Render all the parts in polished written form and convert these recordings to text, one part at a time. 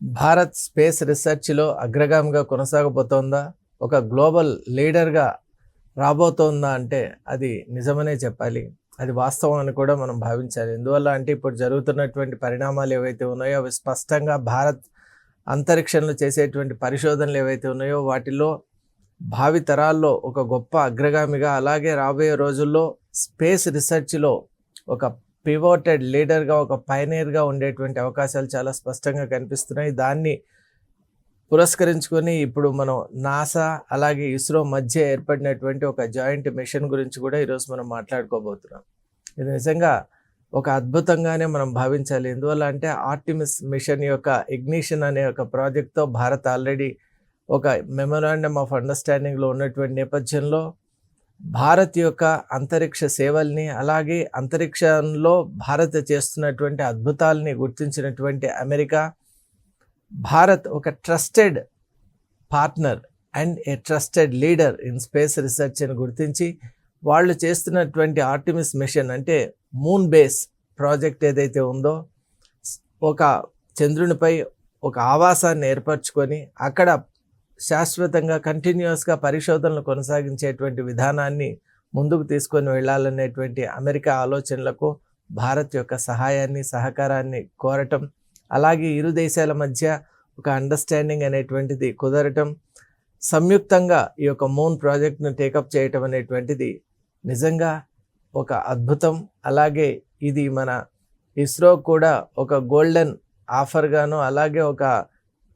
Bharat space రీసెర్చ్‌లో అగ్రగామిగా కొనసాగబోతోందా? ఒక global లీడర్‌గా రాబోతోందా అంటే అది నిజమనే చెప్పాలి. అది వాస్తవం అని కూడా మనం భావించాలి. ఎందువల్ల అంటే ఇప్పుడు జరుగుతున్నటువంటి పరిణామాలు ఏవైతే ఉన్నాయో అవి స్పష్టంగా భారత్ అంతరిక్షంలో చేసేటువంటి పరిశోధనలు ఏవైతే ఉన్నాయో వాటిలో భావి తరాల్లో ఒక గొప్ప అగ్రగామిగా, అలాగే రాబోయే రోజుల్లో స్పేస్ రీసెర్చ్‌లో ఒక పివోటెడ్ లీడర్‌గా, ఒక పయనీర్‌గా ఉండేటువంటి అవకాశాలు చాలా స్పష్టంగా కనిపిస్తున్నాయి. దాన్ని పురస్కరించుకొని ఇప్పుడు మనం నాసా అలాగే ఇస్రో మధ్య ఏర్పడినటువంటి ఒక జాయింట్ మిషన్ గురించి కూడా ఈరోజు మనం మాట్లాడుకోబోతున్నాం. ఇది నిజంగా ఒక అద్భుతంగానే మనం భావించాలి. ఎందువల్ల అంటే ఆర్టిమిస్ మిషన్ యొక్క ఇగ్నిషన్ అనే ఒక ప్రాజెక్ట్‌తో భారత్ ఆల్రెడీ ఒక మెమోరాండమ్ ఆఫ్ అండర్‌స్టాండింగ్‌లో ఉన్నటువంటి నేపథ్యంలో భారత్ యొక్క అంతరిక్ష సేవల్ని, అలాగే అంతరిక్షంలో భారత్ చేస్తున్నటువంటి అద్భుతాలని గుర్తించినటువంటి అమెరికా, భారత్ ఒక trusted partner and A trusted leader in space research అని గుర్తించి వాళ్ళు చేస్తున్నటువంటి ఆర్టిమిస్ మిషన్ అంటే మూన్ బేస్ ప్రాజెక్ట్ ఏదైతే ఉందో, ఒక చంద్రునిపై ఒక ఆవాసాన్ని ఏర్పరచుకొని అక్కడ శాశ్వతంగా కంటిన్యూస్గా పరిశోధనలు కొనసాగించేటువంటి విధానాన్ని ముందుకు తీసుకొని వెళ్ళాలనేటువంటి అమెరికా ఆలోచనలకు భారత్ యొక్క సహాయాన్ని, సహకారాన్ని కోరటం, అలాగే ఇరు దేశాల మధ్య ఒక అండర్స్టాండింగ్ అనేటువంటిది కుదరటం, సంయుక్తంగా ఈ యొక్క మూన్ ప్రాజెక్ట్ను టేకప్ చేయటం అనేటువంటిది నిజంగా ఒక అద్భుతం. అలాగే ఇది మన ఇస్రో కూడా ఒక గోల్డెన్ ఆఫర్గాను, అలాగే ఒక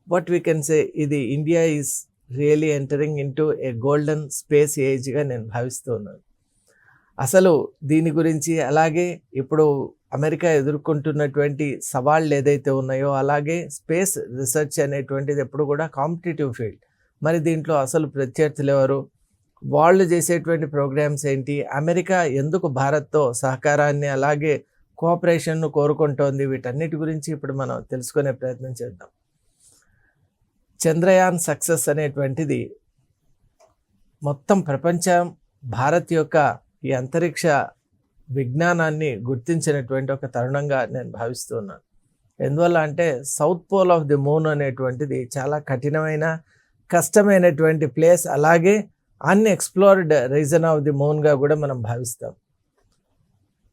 వాట్ వీ కెన్ సే ఇది India is really entering into a golden space ఏజ్గా నేను భావిస్తూ ఉన్నాను. అసలు దీని గురించి, అలాగే ఇప్పుడు అమెరికా ఎదుర్కొంటున్నటువంటి సవాళ్ళు ఏదైతే ఉన్నాయో, అలాగే స్పేస్ రీసెర్చ్ అనేటువంటిది ఎప్పుడు కూడా కాంపిటేటివ్ ఫీల్డ్. మరి దీంట్లో అసలు ప్రత్యర్థులు ఎవరు, వాళ్ళు చేసేటువంటి ప్రోగ్రామ్స్ ఏంటి, అమెరికా ఎందుకు భారత్తో సహకారాన్ని అలాగే కోఆపరేషన్ను కోరుకుంటోంది, వీటన్నిటి గురించి ఇప్పుడు మనం తెలుసుకునే ప్రయత్నం చేద్దాం. చంద్రయాన్ సక్సెస్ అనేటువంటిది మొత్తం ప్రపంచం భారత్ యొక్క ఈ అంతరిక్ష విజ్ఞానాన్ని గుర్తించినటువంటి ఒక తరుణంగా నేను భావిస్తూ ఉన్నాను. ఎందువల్ల అంటే south pole of the moon అనేటువంటిది చాలా కఠినమైన, కష్టమైనటువంటి ప్లేస్, అలాగే అన్ఎక్స్ప్లోర్డ్ రీజన్ ఆఫ్ ది మూన్గా కూడా మనం భావిస్తాం.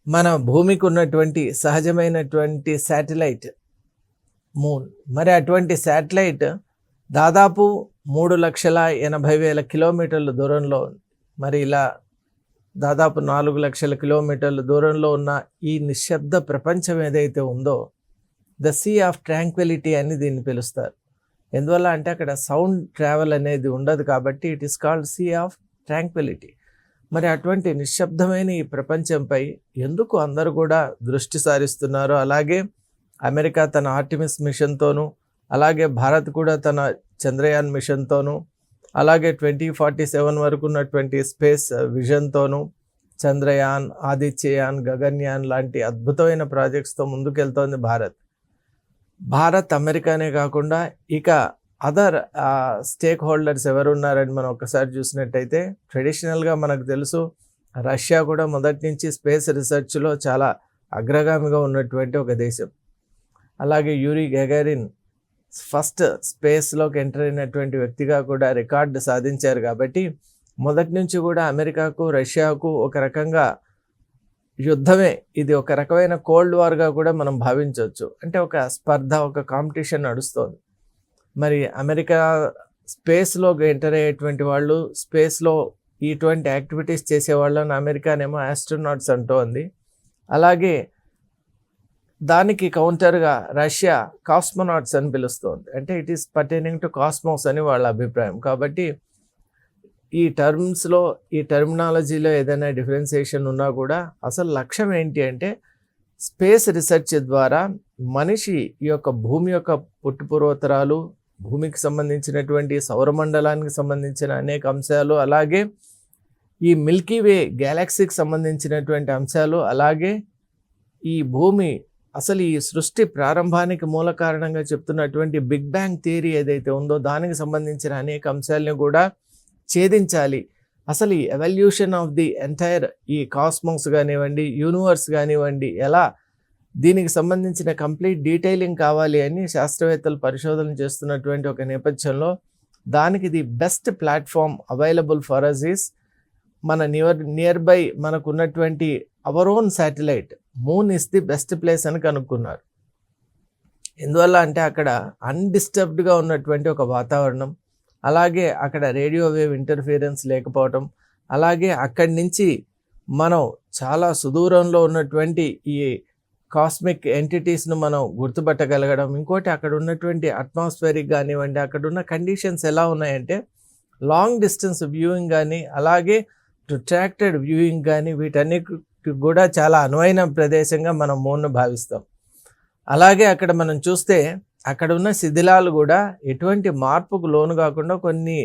మన భూమికి ఉన్నటువంటి సహజమైనటువంటి శాటిలైట్ మూన్. మరి అటువంటి శాటిలైట్ దాదాపు 3,80,000 కిలోమీటర్ల దూరంలో ఉంది. మరి ఇలా దాదాపు 4,00,000 కిలోమీటర్ల దూరంలో ఉన్న ఈ నిశ్శబ్ద ప్రపంచం ఏదైతే ఉందో, ద సీ ఆఫ్ ట్రాంక్విలిటీ అని దీన్ని పిలుస్తారు. ఎందువల్ల అంటే అక్కడ సౌండ్ ట్రావెల్ అనేది ఉండదు కాబట్టి it is called sea of tranquillity. మరి అటువంటి నిశ్శబ్దమైన ఈ ప్రపంచంపై ఎందుకు అందరూ కూడా దృష్టి సారిస్తున్నారు, అలాగే అమెరికా తన ఆర్టిమిస్ మిషన్తోనూ, అలాగే భారత్ కూడా తన చంద్రయాన్ మిషన్తోనూ, అలాగే 2047 వరకు ఉన్నటువంటి స్పేస్ విజన్తోనూ, చంద్రయాన్, ఆదిత్యయాన్, గగన్యాన్ లాంటి అద్భుతమైన ప్రాజెక్ట్స్తో ముందుకెళ్తోంది భారత్. భారత్ అమెరికానే కాకుండా ఇక అదర్ స్టేక్ హోల్డర్స్ ఎవరున్నారని మనం ఒకసారి చూసినట్టయితే, ట్రెడిషనల్గా మనకు తెలుసు రష్యా కూడా మొదటి నుంచి స్పేస్ రీసెర్చ్లో చాలా అగ్రగామిగా ఉన్నటువంటి ఒక దేశం. అలాగే యూరీ గగారిన్ ఫస్ట్ స్పేస్లోకి ఎంటర్ అయినటువంటి వ్యక్తిగా కూడా రికార్డు సాధించారు. కాబట్టి మొదటి నుంచి కూడా అమెరికాకు, రష్యాకు ఒక రకంగా యుద్ధమే, ఇది ఒక రకమైన కోల్డ్ వార్గా కూడా మనం భావించవచ్చు. అంటే ఒక స్పర్ధ, ఒక కాంపిటీషన్ నడుస్తోంది. మరి అమెరికా స్పేస్లోకి ఎంటర్ అయ్యేటువంటి వాళ్ళు, స్పేస్లో ఇటువంటి యాక్టివిటీస్ చేసేవాళ్ళని అమెరికానేమో ఆస్ట్రోనాట్స్ అంటోంది. అలాగే దానికి కౌంటర్గా రష్యా కాస్మోనాట్స్ అని పిలుస్తోంది. అంటే it is pertaining to cosmos అని వాళ్ళ అభిప్రాయం. కాబట్టి ఈ టర్మ్స్లో, ఈ టర్మినాలజీలో ఏదైనా డిఫరెన్సియేషన్ ఉన్నా కూడా అసలు లక్ష్యం ఏంటి అంటే స్పేస్ రీసెర్చ్ ద్వారా మనిషి ఈ యొక్క భూమి యొక్క పుట్టుపూర్వోత్తరాలు, భూమికి సంబంధించినటువంటి సౌరమండలానికి సంబంధించిన అనేక అంశాలు, అలాగే ఈ మిల్కీవే గ్యాలక్సీకి సంబంధించినటువంటి అంశాలు, అలాగే ఈ భూమి అసలు ఈ సృష్టి ప్రారంభానికి మూల కారణంగా చెప్తున్నటువంటి బిగ్ బ్యాంగ్ థియరీ ఏదైతే ఉందో దానికి సంబంధించిన అనేక అంశాలను కూడా ఛేదించాలి. అసలు ఈ ఎవల్యూషన్ ఆఫ్ ది ఎంటైర్ ఈ కాస్మోస్ కానివ్వండి, యూనివర్స్ కానివ్వండి, ఎలా దీనికి సంబంధించిన కంప్లీట్ డీటెయిలింగ్ కావాలి అని శాస్త్రవేత్తలు పరిశోధన చేస్తున్నటువంటి ఒక నేపథ్యంలో దానికి the best platform available for us is మన నియర్ బై మనకు ఉన్నటువంటి our own satellite moon is the best place అని కనుక్కున్నారు. ఎందువల్ల అంటే అక్కడ అన్డిస్టర్బ్డ్గా ఉన్నటువంటి ఒక వాతావరణం, అలాగే అక్కడ రేడియో వేవ్ ఇంటర్ఫియరెన్స్ లేకపోవటం, అలాగే అక్కడి నుంచి మనం చాలా సుదూరంలో ఉన్నటువంటి ఈ కాస్మిక్ ఎంటిటీస్ను మనం గుర్తుపట్టగలగడం. ఇంకోటి అక్కడ ఉన్నటువంటి అట్మాస్ఫియరిక్ కానివ్వండి, అక్కడ ఉన్న కండిషన్స్ ఎలా ఉన్నాయంటే లాంగ్ డిస్టెన్స్ వ్యూయింగ్ కానీ అలాగే ప్రొట్రాక్టెడ్ వ్యూయింగ్ కానీ వీటన్నిటి కూడా చాలా అనువైన ప్రదేశంగా మనం మూన్ను భావిస్తాం. అలాగే అక్కడ మనం చూస్తే అక్కడ ఉన్న శిథిలాలు కూడా ఎటువంటి మార్పుకు లోను కాకుండా కొన్ని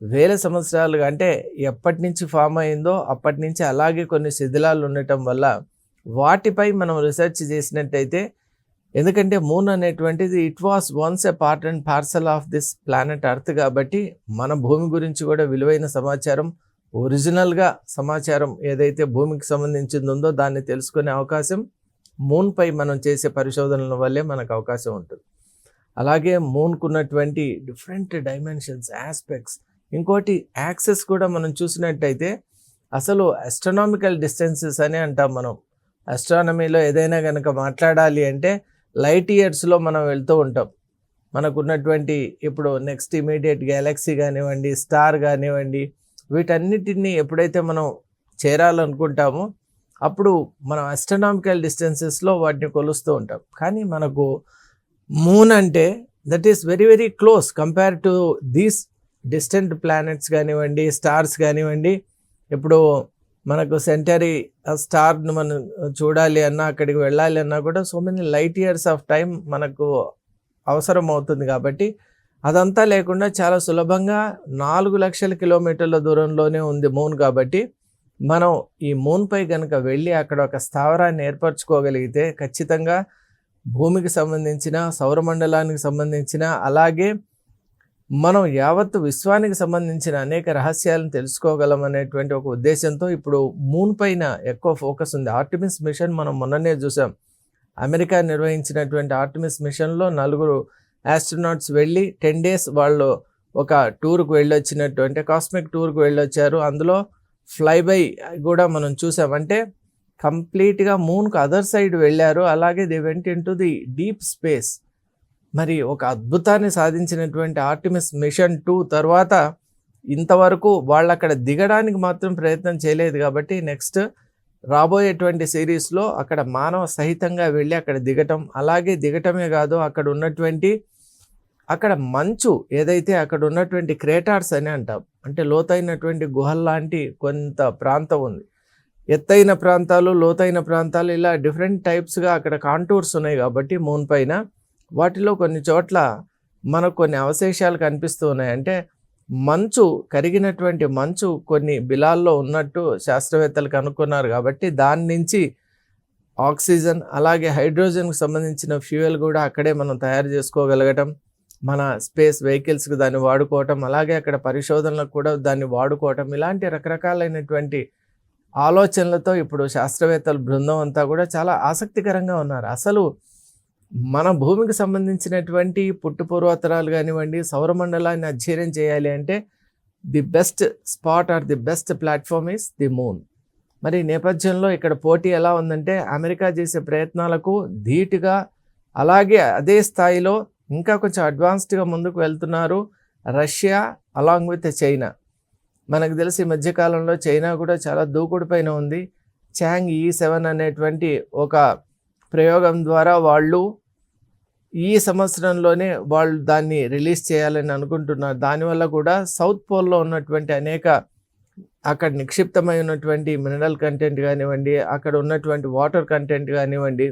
వేల సంవత్సరాలుగా, అంటే ఎప్పటి నుంచి ఫామ్ అయిందో అప్పటి నుంచి అలాగే కొన్ని శిథిలాలు ఉండటం వల్ల వాటిపై మనం రీసెర్చ్ చేసినట్టయితే, ఎందుకంటే మూన్ అనేటువంటిది it was once a part and parcel of this planet earth కాబట్టి మన భూమి గురించి కూడా విలువైన సమాచారం, ఒరిజినల్గా సమాచారం ఏదైతే భూమికి సంబంధించింది ఉందో దాన్ని తెలుసుకునే అవకాశం మూన్పై మనం చేసే పరిశోధనల వల్లే మనకు అవకాశం ఉంటుంది. అలాగే మూన్కు ఉన్నటువంటి డిఫరెంట్ డైమెన్షన్స్, ఆస్పెక్ట్స్, ఇంకోటి యాక్సెస్ కూడా మనం చూసినట్టయితే అసలు ఆస్ట్రానామికల్ డిస్టెన్సెస్ అని అంటాం మనం. ఆస్ట్రానమీలో ఏదైనా కనుక మాట్లాడాలి అంటే లైట్ ఇయర్స్లో మనం వెళ్తూ ఉంటాం. మనకున్నటువంటి ఇప్పుడు నెక్స్ట్ ఇమీడియట్ గ్యాలక్సీ కానివ్వండి, స్టార్ కానివ్వండి, వీటన్నిటిని ఎప్పుడైతే మనం చేరాలనుకుంటామో అప్పుడు మనం ఆస్ట్రానామికల్ డిస్టెన్సెస్లో వాటిని కొలుస్తూ ఉంటాం. కానీ మనకు మూన్ అంటే that is very very close compare to these distant planets కానివ్వండి, స్టార్స్ కానివ్వండి. ఇప్పుడు మనకు సెంటరీ స్టార్ను మనం చూడాలి అన్నా, అక్కడికి వెళ్ళాలి అన్నా కూడా so many light years of time మనకు అవసరం అవుతుంది. కాబట్టి అదంతా లేకుండా చాలా సులభంగా 4 లక్షల కిలోమీటర్ల దూరంలోనే ఉంది మూన్. కాబట్టి మనం ఈ మూన్పై కనుక వెళ్ళి అక్కడ ఒక స్థావరాన్ని ఏర్పరచుకోగలిగితే ఖచ్చితంగా భూమికి సంబంధించిన, సౌరమండలానికి సంబంధించిన, అలాగే మనం యావత్తు విశ్వానికి సంబంధించిన అనేక రహస్యాలను తెలుసుకోగలం అనేటువంటి ఒక ఉద్దేశంతో ఇప్పుడు మూన్ పైన ఎక్కువ ఫోకస్ ఉంది. ఆర్టిమిస్ మిషన్ మనం మొన్ననే చూసాం. అమెరికా నిర్వహించినటువంటి ఆర్టిమిస్ మిషన్లో 4 ఆస్ట్రోనాట్స్ వెళ్ళి 10 days వాళ్ళు ఒక టూర్కు వెళ్ళొచ్చినటువంటి కాస్మిక్ టూర్కు వెళ్ళొచ్చారు. అందులో ఫ్లై బై కూడా మనం చూసాం. అంటే కంప్లీట్గా మూన్కు అదర్ సైడ్ వెళ్ళారు. అలాగే they went in to the deep space. మరి ఒక అద్భుతాన్ని సాధించినటువంటి ఆర్టిమిస్ మిషన్ 2 తర్వాత ఇంతవరకు వాళ్ళు అక్కడ దిగడానికి మాత్రం ప్రయత్నం చేయలేదు. కాబట్టి నెక్స్ట్ రాబోయేటువంటి సిరీస్లో అక్కడ మానవ సహితంగా వెళ్ళి అక్కడ దిగటం, అలాగే దిగటమే కాదు అక్కడ మంచు ఏదైతే అక్కడ ఉన్నటువంటి క్రేటార్స్ అని అంటాం, అంటే లోతైనటువంటి గుహల్లాంటి కొంత ప్రాంతం ఉంది. ఎత్తైన ప్రాంతాలు, లోతైన ప్రాంతాలు, ఇలా డిఫరెంట్ టైప్స్గా అక్కడ కాంటూర్స్ ఉన్నాయి. కాబట్టి మూన్ పైన వాటిలో కొన్ని చోట్ల మనకు కొన్ని అవశేషాలు కనిపిస్తూ ఉన్నాయి. అంటే మంచు, కరిగినటువంటి మంచు కొన్ని బిలాల్లో ఉన్నట్టు శాస్త్రవేత్తలు కనుక్కున్నారు. కాబట్టి దాని నుంచి ఆక్సిజన్ అలాగే హైడ్రోజన్కి సంబంధించిన ఫ్యూయల్ కూడా అక్కడే మనం తయారు చేసుకోగలగటం, మన స్పేస్ వెహికల్స్కి దాన్ని వాడుకోవటం, అలాగే అక్కడ పరిశోధనలకు కూడా దాన్ని వాడుకోవటం, ఇలాంటి రకరకాలైనటువంటి ఆలోచనలతో ఇప్పుడు శాస్త్రవేత్తల బృందం అంతా కూడా చాలా ఆసక్తికరంగా ఉన్నారు. అసలు మన భూమికి సంబంధించినటువంటి పుట్టుపూర్వోత్తరాలు కానివ్వండి, సౌరమండలాన్ని అధ్యయనం చేయాలి అంటే the best spot or the best platform is the moon. మరి నేపథ్యంలో ఇక్కడ పోటీ ఎలా ఉందంటే అమెరికా చేసే ప్రయత్నాలకు ధీటుగా, అలాగే అదే స్థాయిలో ఇంకా కొంచెం అడ్వాన్స్డ్గా ముందుకు వెళ్తున్నారు రష్యా అలాంగ్ విత్ చైనా. మనకు తెలిసి ఈ మధ్యకాలంలో చైనా కూడా చాలా దూకుడు పైన ఉంది. చాంగ్ E7 అనేటువంటి ఒక ప్రయోగం ద్వారా వాళ్ళు ఈ సంవత్సరంలోనే వాళ్ళు దాన్ని రిలీజ్ చేయాలని అనుకుంటున్నారు. దానివల్ల కూడా సౌత్ పోల్లో ఉన్నటువంటి అనేక అక్కడ నిక్షిప్తమై ఉన్నటువంటి మినరల్ కంటెంట్ కానివ్వండి, అక్కడ ఉన్నటువంటి వాటర్ కంటెంట్ కానివ్వండి,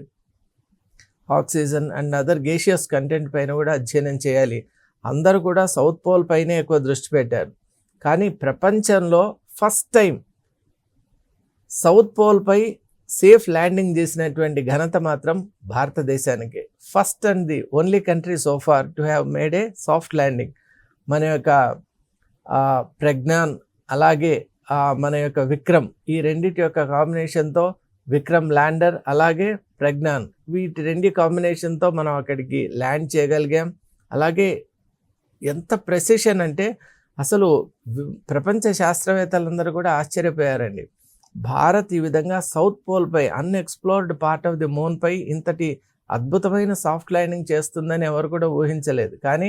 oxygen and other gaseous content పైన కూడా అధ్యయనం చేయాలి. అందరూ కూడా సౌత్ పోల్ పైనే ఎక్కువ దృష్టి పెట్టారు. కానీ ప్రపంచంలో ఫస్ట్ టైం సౌత్ పోల్పై సేఫ్ ల్యాండింగ్ చేసినటువంటి ఘనత మాత్రం భారతదేశానికి. First and the only country so far to have made a soft landing. మన యొక్క ప్రజ్ఞాన్ అలాగే మన యొక్క విక్రమ్, ఈ రెండింటి యొక్క కాంబినేషన్తో విక్రమ్ ల్యాండర్, అలాగే ప్రజ్ఞాన్, వీటి రెండు కాంబినేషన్తో మనం అక్కడికి ల్యాండ్ చేయగలిగాం. అలాగే ఎంత ప్రెసిషన్ అంటే అసలు ప్రపంచ శాస్త్రవేత్తలందరూ కూడా ఆశ్చర్యపోయారండి. భారత్ ఈ విధంగా సౌత్ పోల్పై, అన్ఎక్స్ప్లోర్డ్ పార్ట్ ఆఫ్ ది మూన్పై ఇంతటి అద్భుతమైన సాఫ్ట్ ల్యాండింగ్ చేస్తుందని ఎవరు కూడా ఊహించలేదు. కానీ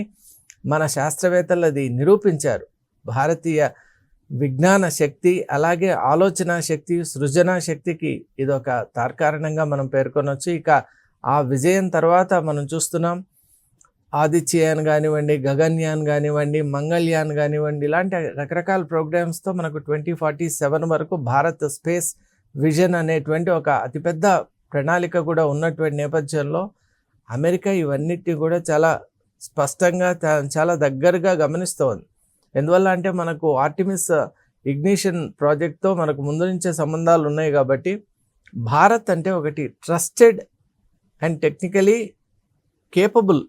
మన శాస్త్రవేత్తలు అది నిరూపించారు. భారతీయ విజ్ఞాన శక్తి, అలాగే ఆలోచన శక్తి, సృజనా శక్తికి ఇదొక తార్కారణంగా మనం పేర్కొనవచ్చు. ఇక ఆ విజయం తర్వాత మనం చూస్తున్నాం ఆదిత్యయాన్ కానివ్వండి, గగన్యాన్ కానివ్వండి, మంగళయాన్ కానివ్వండి, ఇలాంటి రకరకాల ప్రోగ్రామ్స్తో మనకు 2047 వరకు భారత్ స్పేస్ విజన్ అనేటువంటి ఒక అతిపెద్ద ప్రణాళిక కూడా ఉన్నటువంటి నేపథ్యంలో అమెరికా ఇవన్నిటిని కూడా చాలా స్పష్టంగా, చాలా దగ్గరగా గమనిస్తోంది. ఎందువల్ల అంటే మనకు ఆర్టిమిస్ ఇగ్నిషన్ ప్రాజెక్ట్తో మనకు ముందు నుంచే సంబంధాలు ఉన్నాయి కాబట్టి భారత్ అంటే ఒకటి trusted and technically capable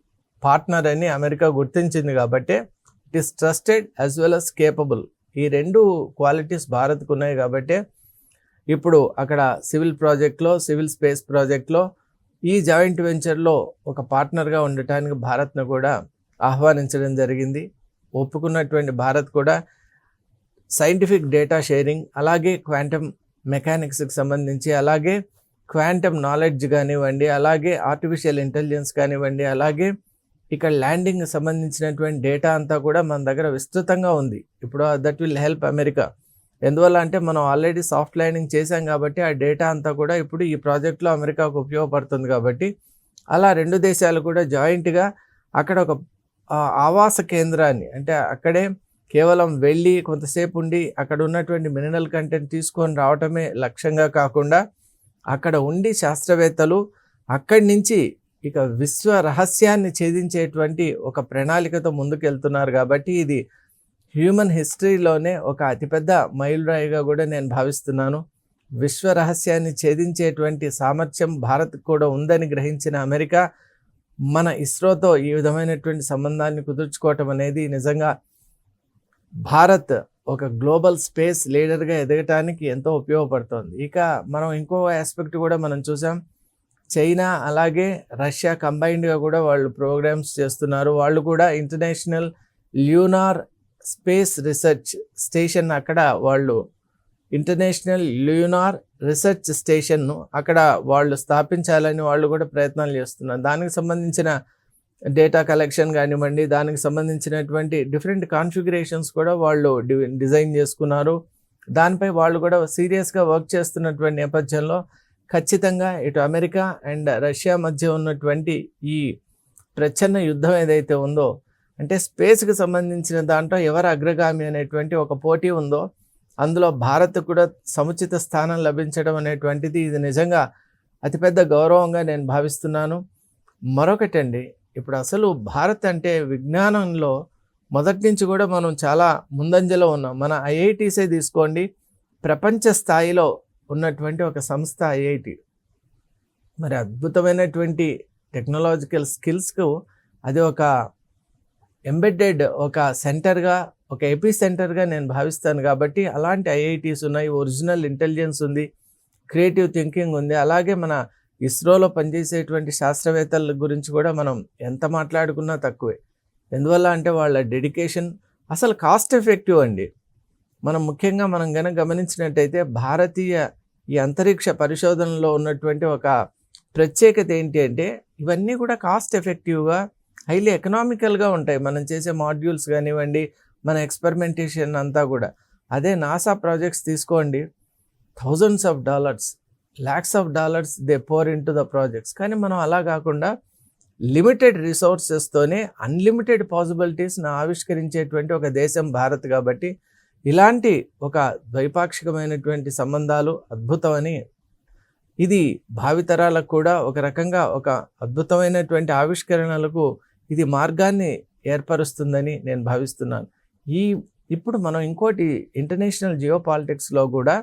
partner అని అమెరికా గుర్తించింది. కాబట్టి it is trusted as well as capable, ఈ రెండు క్వాలిటీస్ భారత్కు ఉన్నాయి. కాబట్టి ఇప్పుడు అక్కడ సివిల్ ప్రాజెక్ట్లో, సివిల్ స్పేస్ ప్రాజెక్ట్లో ఈ జాయింట్ వెంచర్లో ఒక పార్ట్నర్గా ఉండటానికి భారత్ను కూడా ఆహ్వానించడం జరిగింది. ఒప్పుకున్నటువంటి భారత్ కూడా సైంటిఫిక్ డేటా షేరింగ్, అలాగే క్వాంటమ్ మెకానిక్స్కి సంబంధించి, అలాగే క్వాంటమ్ నాలెడ్జ్ కానివ్వండి, అలాగే ఆర్టిఫిషియల్ ఇంటెలిజెన్స్ కానివ్వండి, అలాగే ఇక్కడ ల్యాండింగ్ సంబంధించినటువంటి డేటా అంతా కూడా మన దగ్గర విస్తృతంగా ఉంది. ఇప్పుడు దట్ విల్ హెల్ప్ అమెరికా. ఎందువల్ల అంటే మనం ఆల్రెడీ సాఫ్ట్ ల్యాండింగ్ చేశాం కాబట్టి ఆ డేటా అంతా కూడా ఇప్పుడు ఈ ప్రాజెక్ట్లో అమెరికాకు ఉపయోగపడుతుంది. కాబట్టి అలా రెండు దేశాలు కూడా జాయింట్గా అక్కడ ఒక ఆవాస కేంద్రాన్ని, అంటే అక్కడే కేవలం వెళ్ళి కొంతసేపు ఉండి అక్కడ ఉన్నటువంటి మినరల్ కంటెంట్ తీసుకొని రావటమే లక్ష్యంగా కాకుండా అక్కడ ఉండి శాస్త్రవేత్తలు అక్కడి నుంచి ఇక విశ్వ రహస్యాన్ని ఛేదించేటువంటి ఒక ప్రణాళికతో ముందుకెళ్తున్నారు. కాబట్టి ఇది హ్యూమన్ హిస్టరీలోనే ఒక అతిపెద్ద మైలురాయిగా కూడా నేను భావిస్తున్నాను. విశ్వ రహస్యాన్ని ఛేదించేటువంటి సామర్థ్యం భారత్ కూడా ఉందని గ్రహించిన అమెరికా మన ఇస్రోతో ఈ విధమైనటువంటి సంబంధాన్ని కుదుర్చుకోవటం అనేది నిజంగా భారత్ ఒక గ్లోబల్ స్పేస్ లీడర్గా ఎదగటానికి ఎంతో ఉపయోగపడుతుంది. ఇక మనం ఇంకో ఆస్పెక్ట్ కూడా మనం చూసాం, చైనా అలాగే రష్యా కంబైన్డ్గా కూడా వాళ్ళు ప్రోగ్రామ్స్ చేస్తున్నారు. వాళ్ళు కూడా international lunar space research station, అక్కడ వాళ్ళు ఇంటర్నేషనల్ ల్యూనార్ రీసెర్చ్ స్టేషన్ను అక్కడ వాళ్ళు స్థాపించాలని వాళ్ళు కూడా ప్రయత్నాలు చేస్తున్నారు. దానికి సంబంధించిన డేటా కలెక్షన్ కానివ్వండి, దానికి సంబంధించినటువంటి డిఫరెంట్ కాన్ఫిగరేషన్స్ కూడా వాళ్ళు డిజైన్ చేసుకున్నారు. దానిపై వాళ్ళు కూడా సీరియస్గా వర్క్ చేస్తున్నటువంటి నేపథ్యంలో ఖచ్చితంగా ఇటు అమెరికా అండ్ రష్యా మధ్య ఉన్నటువంటి ఈ ప్రచ్ఛన్న యుద్ధం ఏదైతే ఉందో, అంటే స్పేస్కి సంబంధించిన దాంట్లో ఎవరు అగ్రగామి అనేటువంటి ఒక పోటీ ఉందో, అందులో భారత్ కూడా సముచిత స్థానం లభించడం అనేటువంటిది ఇది నిజంగా అతిపెద్ద గౌరవంగా నేను భావిస్తున్నాను. మరొకటండి, ఇప్పుడు అసలు భారత్ అంటే విజ్ఞానంలో మొదటి నుంచి కూడా మనం చాలా ముందంజలో ఉన్నాం. మన ఐఐటీసే తీసుకోండి, ప్రపంచ స్థాయిలో ఉన్నటువంటి ఒక సంస్థ ఐఐటి. మరి అద్భుతమైనటువంటి టెక్నాలజికల్ స్కిల్స్కు అది ఒక ఎంబెడెడ్ ఒక సెంటర్గా, ఒక ఎపీ సెంటర్గా నేను భావిస్తాను. కాబట్టి అలాంటి ఐఐటీస్ ఉన్నాయి, ఒరిజినల్ ఇంటెలిజెన్స్ ఉంది, క్రియేటివ్ థింకింగ్ ఉంది. అలాగే మన ఇస్రోలో పనిచేసేటువంటి శాస్త్రవేత్తల గురించి కూడా మనం ఎంత మాట్లాడుకున్నా తక్కువే. ఎందువల్ల అంటే వాళ్ళ డెడికేషన్ అసలు కాస్ట్ ఎఫెక్టివ్ అండి. మనం ముఖ్యంగా మనం కనుక గమనించినట్టయితే భారతీయ ఈ అంతరిక్ష పరిశోధనలో ఉన్నటువంటి ఒక ప్రత్యేకత ఏంటి అంటే ఇవన్నీ కూడా కాస్ట్ ఎఫెక్టివ్గా, హైలీ ఎకనామికల్గా ఉంటాయి. మనం చేసే మాడ్యూల్స్ కానివ్వండి, మన ఎక్స్పెరిమెంటేషన్ అంతా కూడా. అదే నాసా ప్రాజెక్ట్స్ తీసుకోండి, thousands of dollars, lakhs of dollars they pour into the projects. కానీ మనం అలా కాకుండా లిమిటెడ్ రిసోర్సెస్తోనే అన్లిమిటెడ్ పాసిబిలిటీస్ని ఆవిష్కరించేటువంటి ఒక దేశం భారత్. కాబట్టి ఇలాంటి ఒక ద్వైపాక్షికమైనటువంటి సంబంధాలు అద్భుతమని, ఇది భావితరాలకు కూడా ఒక రకంగా ఒక అద్భుతమైనటువంటి ఆవిష్కరణలకు ఇది మార్గాన్ని ఏర్పరుస్తుందని నేను భావిస్తున్నాను. ఇప్పుడు మనం ఇంకోటి ఇంటర్నేషనల్ జియో పాలిటిక్స్లో కూడా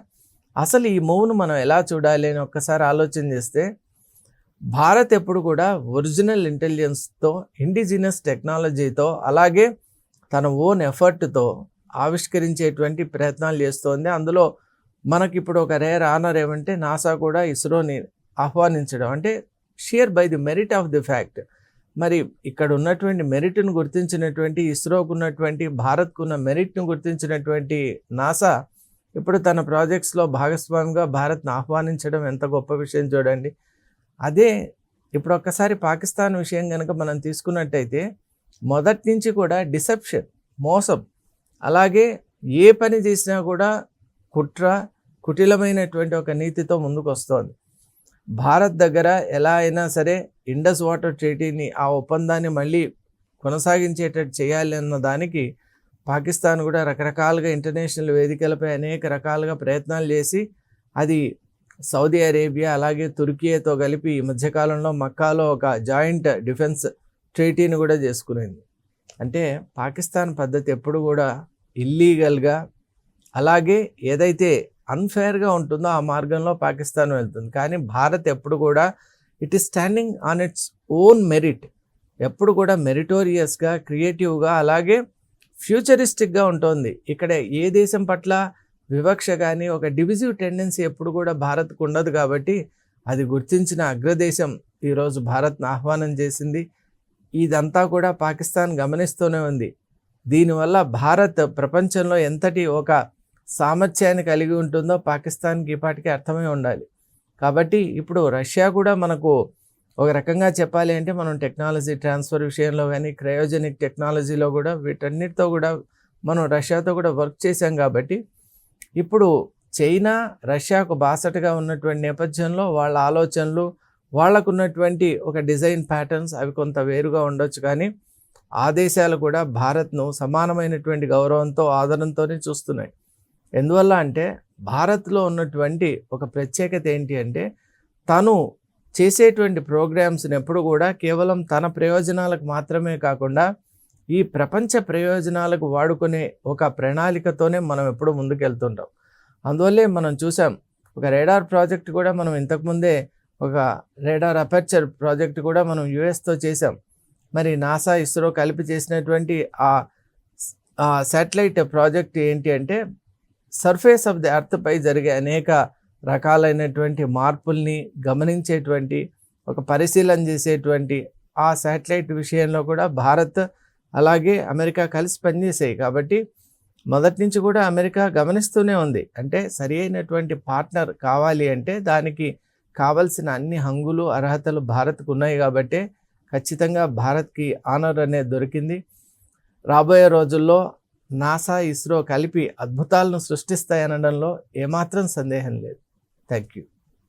అసలు ఈ మూవ్ను మనం ఎలా చూడాలి అని ఒక్కసారి ఆలోచన చేస్తే, భారత్ ఎప్పుడు కూడా ఒరిజినల్ ఇంటెలిజెన్స్తో, ఇండిజినస్ టెక్నాలజీతో, అలాగే తన ఓన్ ఎఫర్ట్తో ఆవిష్కరించేటువంటి ప్రయత్నాలు చేస్తోంది. అందులో మనకి ఇప్పుడు ఒక రేర్ ఆనర్ ఏమంటే నాసా కూడా ఇస్రోని ఆహ్వానించడం, అంటే shear by the merit of the fact. మరి ఇక్కడ ఉన్నటువంటి మెరిట్ను గుర్తించినటువంటి ఇస్రోకు ఉన్నటువంటి భారత్కు ఉన్న మెరిట్ను గుర్తించినటువంటి నాసా ఇప్పుడు తన ప్రాజెక్ట్స్లో భాగస్వామిగా భారత్ను ఆహ్వానించడం ఎంత గొప్ప విషయం చూడండి. అదే ఇప్పుడు ఒక్కసారి పాకిస్తాన్ విషయం కనుక మనం తీసుకున్నట్టయితే మొదటి నుంచి కూడా డిసెప్షన్, మోసం, అలాగే ఏ పని చేసినా కూడా కుట్ర, కుటిలమైనటువంటి ఒక నీతితో ముందుకు వస్తోంది. భారత్ దగ్గర ఎలా అయినా సరే ఇండస్ వాటర్ ట్రీటీని, ఆ ఒప్పందాన్ని మళ్ళీ కొనసాగించేటట్టు చేయాలి అన్న దానికి పాకిస్తాన్ కూడా రకరకాలుగా ఇంటర్నేషనల్ వేదికలపై అనేక రకాలుగా ప్రయత్నాలు చేసి అది సౌదీ అరేబియా అలాగే తుర్కీతో కలిపి ఈ మధ్యకాలంలో మక్కాలో ఒక జాయింట్ డిఫెన్స్ ట్రీటీని కూడా చేసుకునేది. అంటే పాకిస్తాన్ పద్ధతి ఎప్పుడు కూడా ఇల్లీగల్గా, అలాగే ఏదైతే అన్ఫేర్గా ఉంటుందో ఆ మార్గంలో పాకిస్తాన్ వెళ్తుంది. కానీ భారత్ ఎప్పుడు కూడా it is standing on its own merit, ఎప్పుడు కూడా మెరిటోరియస్గా, క్రియేటివ్గా, అలాగే ఫ్యూచరిస్టిక్గా ఉంటుంది. ఇక్కడ ఏ దేశం పట్ల వివక్ష కానీ ఒక డివిజివ్ టెండెన్సీ ఎప్పుడు కూడా భారత్కు ఉండదు. కాబట్టి అది గుర్తించిన అగ్రదేశం ఈరోజు భారత్ను ఆహ్వానం చేసింది. ఇదంతా కూడా పాకిస్తాన్ గమనిస్తూనే ఉంది. దీనివల్ల భారత్ ప్రపంచంలో ఎంతటి ఒక సామర్థ్యాన్ని కలిగి ఉంటుందో పాకిస్తాన్కి ఇప్పటికీ అర్థమై ఉండాలి. కాబట్టి ఇప్పుడు రష్యా కూడా మనకు ఒక రకంగా చెప్పాలి అంటే మనం టెక్నాలజీ ట్రాన్స్ఫర్ విషయంలో కానీ, క్రయోజెనిక్ టెక్నాలజీలో కూడా వీటన్నిటితో కూడా మనం రష్యాతో కూడా వర్క్ చేశాం. కాబట్టి ఇప్పుడు చైనా రష్యాకు బాసటగా ఉన్నటువంటి నేపథ్యంలో వాళ్ళ ఆలోచనలు, వాళ్ళకున్నటువంటి ఒక డిజైన్ ప్యాటర్న్స్ అవి కొంత వేరుగా ఉండొచ్చు. కానీ ఆ దేశాలు కూడా భారత్ను సమానమైనటువంటి గౌరవంతో, ఆదరణతోనే చూస్తున్నాయి. ఎందువల్ల అంటే భారత్లో ఉన్నటువంటి ఒక ప్రత్యేకత ఏంటి అంటే తను చేసేటువంటి ప్రోగ్రామ్స్ని ఎప్పుడు కూడా కేవలం తన ప్రయోజనాలకు మాత్రమే కాకుండా ఈ ప్రపంచ ప్రయోజనాలకు వాడుకునే ఒక ప్రణాళికతోనే మనం ఎప్పుడు ముందుకెళ్తుంటాం. అందువల్లే మనం చూసాం ఒక రేడార్ ప్రాజెక్ట్ కూడా మనం ఇంతకుముందే ఒక రేడార్ అపర్చర్ ప్రాజెక్ట్ కూడా మనం యుఎస్తో చేసాం. మరి నాసా, ఇస్రో కలిపి చేసినటువంటి ఆ శాటిలైట్ ప్రాజెక్ట్ ఏంటి అంటే సర్ఫేస్ ఆఫ్ ది ఎర్త్ పై జరిగే అనేక రకాలైనటువంటి మార్పుల్ని గమనించేటువంటి, ఒక పరిశీలన చేసేటువంటి ఆ శాటిలైట్ విషయంలో కూడా భారత్ అలాగే అమెరికా కలిసి పనిచేసాయి. కాబట్టి మొదటి నుంచి కూడా అమెరికా గమనిస్తూనే ఉంది. అంటే సరి అయినటువంటి పార్ట్నర్ కావాలి అంటే దానికి కావలసిన అన్ని హంగులు, అర్హతలు భారత్కు ఉన్నాయి. కాబట్టి ఖచ్చితంగా భారత్కి ఆనర్ అనేది దొరికింది. రాబోయే రోజుల్లో నాసా, ఇస్రో కలిపి అద్భుతాలను సృష్టిస్తాయనడంలో ఏమాత్రం సందేహం లేదు. Thank you.